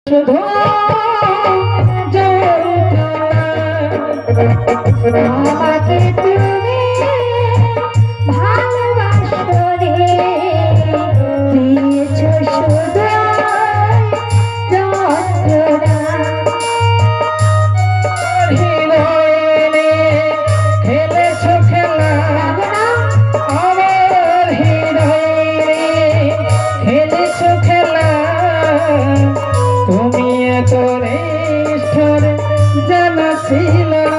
শুধু আমাকে তুমি ভালোবাসো রে, দিয়েছ শুধু যন্ত্রণা। হৃদয়ে খেলেছ খেলা, আমার হৃদয়ে খেলেছ খেলা। তুমি এত নিষ্ঠুর জানা ছিল না,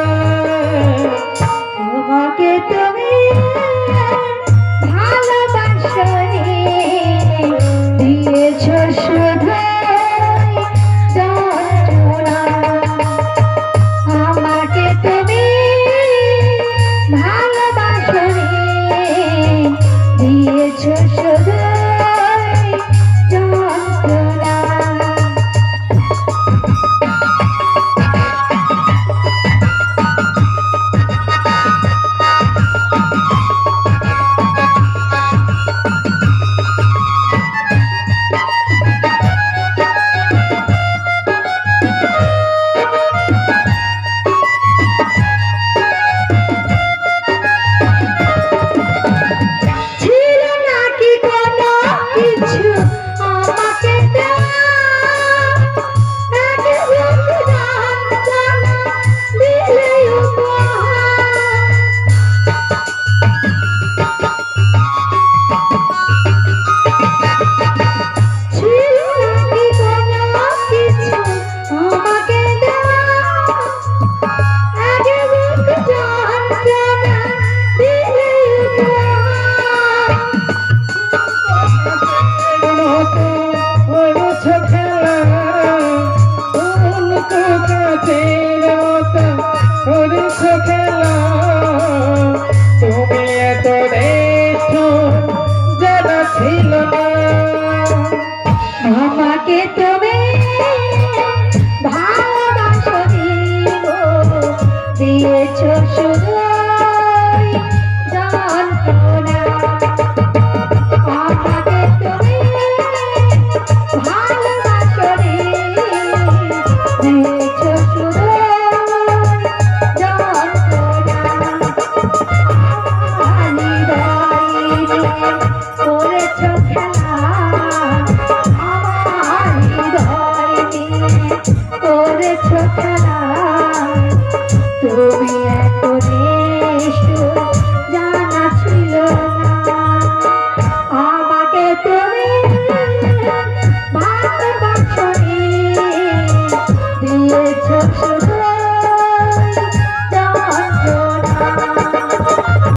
আমাকে তুমি ভালোবাসো রে, দিয়েছ শুধু যন্ত্রণা। আমাকে তুমি ভালোবাসো রে, দিয়েছ শুধু যন্ত্রণা। তুমি এত জানা ছিল না, আমাকে তুমি ভালোবাসো দিয়েছ শুধু